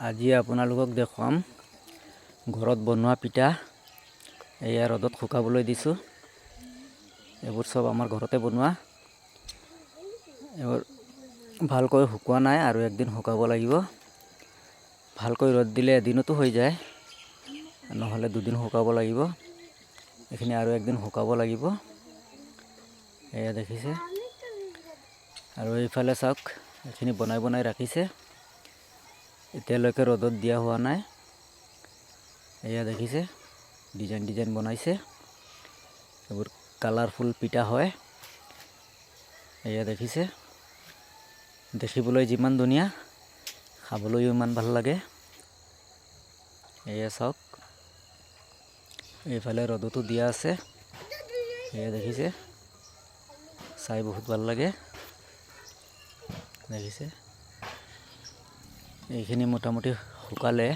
আজি আপোনালোকক দেখুৱাম ঘৰত বনোৱা পিঠা। এয়া ৰ'দত শুকাবলৈ দিছোঁ। এইবোৰ সব আমাৰ ঘৰতে বনোৱা। এইবোৰ ভালকৈ শুকোৱা নাই আৰু একদিন শুকাব লাগিব। ভালকৈ ৰ'দ দিলে এদিনতো হৈ যায়, নহ'লে দুদিন শুকাব লাগিব। এইখিনি আৰু একদিন শুকাব লাগিব। এয়া দেখিছে, আৰু এইফালে চাওক, এইখিনি বনাই বনাই ৰাখিছে। এতিয়ালৈকে ৰ'দত দিয়া হোৱা নাই। এয়া দেখিছে, ডিজাইন ডিজাইন বনাইছে। এইবোৰ কালাৰফুল পিঠা হয়। এয়া দেখিছে, দেখিবলৈ যিমান ধুনীয়া, খাবলৈও ইমান ভাল লাগে। এয়া চাওক, এইফালে ৰ'দতো দিয়া আছে। এয়া দেখিছে, চাই বহুত ভাল লাগে। দেখিছে, এইখিনি মোটামুটি শুকালে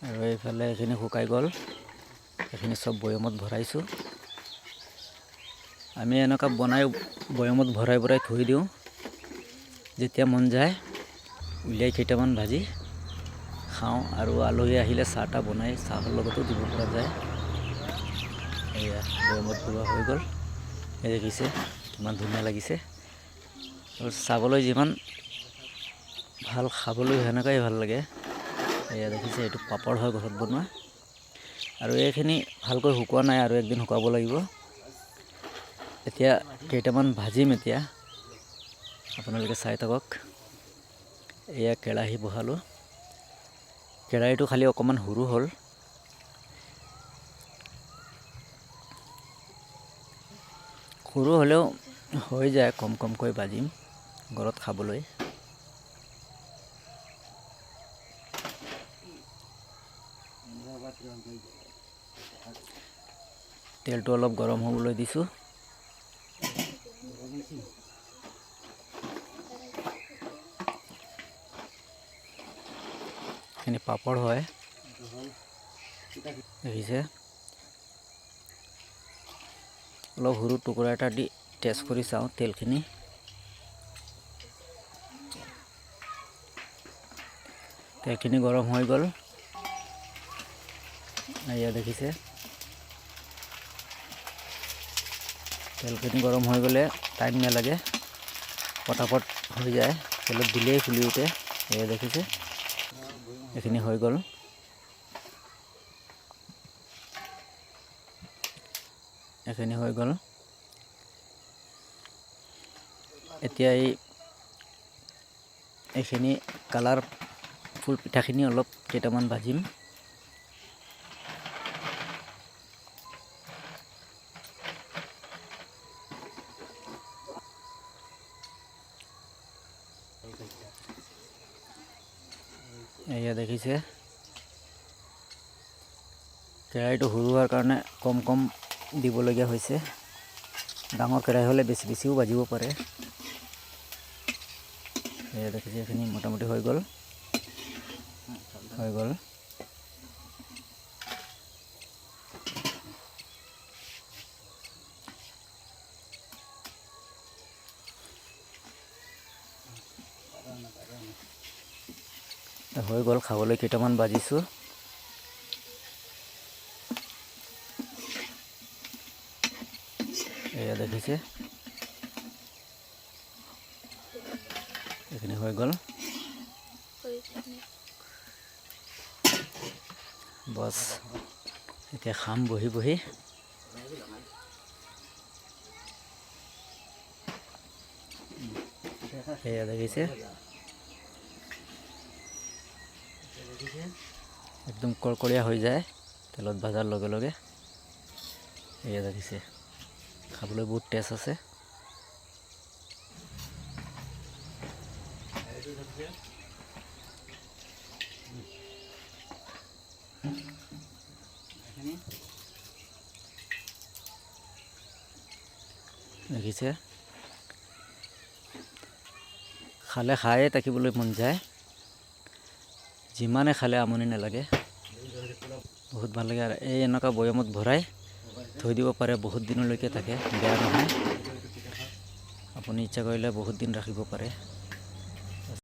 আৰু এইফালে এইখিনি শুকাই গ'ল। এইখিনি সব বৈয়ামত ভৰাইছোঁ। আমি এনেকুৱা বনাই বৈয়ামত ভৰাই ভৰাই থৈ দিওঁ। যেতিয়া মন যায় উলিয়াই কেইটামান ভাজি খাওঁ, আৰু আলহী আহিলে চাহ তাহ বনাই চাহৰ লগতো দিব পৰা যায়। এয়া বৈয়ামত ভৰোৱা হৈ গ'ল। এই দেখিছে কিমান ধুনীয়া লাগিছে। আৰু চাবলৈ যিমান ভাল, খাবলৈ সেনেকুৱাই ভাল লাগে। এয়া দেখিছে, এইটো পাপৰ হয় ঘৰত বনোৱা। আৰু এইখিনি ভালকৈ শুকোৱা নাই, আৰু একদিন শুকাব লাগিব। এতিয়া কেইটামান ভাজিম। এতিয়া আপোনালোকে চাই থাকক। এয়া কেৰাহী বহালোঁ। কেৰাহীটো খালি অকণমান সৰু হ'ল। সৰু হ'লেও হৈ যায়, কম কমকৈ ভাজিম ঘৰত খাবলৈ। তেলটো অলপ গৰম হ'বলৈ দিছোঁ। এইখিনি পাপৰ হয়, দেখিছে। অলপ সৰু টুকুৰা এটা দি টেষ্ট কৰি চাওঁ তেলখিনি। তেলখিনি গৰম হৈ গ'ল। এয়া দেখিছে, তেলখিনি গৰম হৈ গ'লে টাইম নালাগে, পটাপট হৈ যায়। তেলত দিলেই ফুলি উঠে। এয়া দেখিছে, এইখিনি হৈ গ'ল। এইখিনি হৈ গ'ল। এতিয়া এইখিনি কালাৰফুল পিঠাখিনি অলপ কেইটামান ভাজিম। এয়া দেখিছে, কেৰাহীটো সৰু হোৱাৰ কাৰণে কম কম দিবলগীয়া হৈছে। ডাঙৰ কেৰাহী হ'লে বেছি বেছিও ভাজিব পাৰে। এয়া দেখিছে, এইখিনি মোটামুটি হৈ গ'ল। হৈ গ'ল। হৈ গ'ল, খাবলৈ কেইটামান ভাজিছোঁ। এয়া দেখিছে, এইখিনি হৈ গ'ল। বছ, এতিয়া খাম বহি বহি। এয়া দেখিছে, একদম কড়কড়ীয়া হৈ যায় তেলত ভাজাৰ লগে লগে। এয়া দেখিছে, খাবলৈ বহুত টেষ্ট আছে। দেখিছে, খালে খায়ে থাকিবলৈ মন যায়। যিমানে খালে আমনি নালাগে, বহুত ভাল লাগে। আৰু এই এনেকুৱা বৈয়ামত ভৰাই থৈ দিব পাৰে, বহুত দিনলৈকে থাকে, বেয়া নহয়। আপুনি ইচ্ছা কৰিলে বহুত দিন ৰাখিব পাৰে।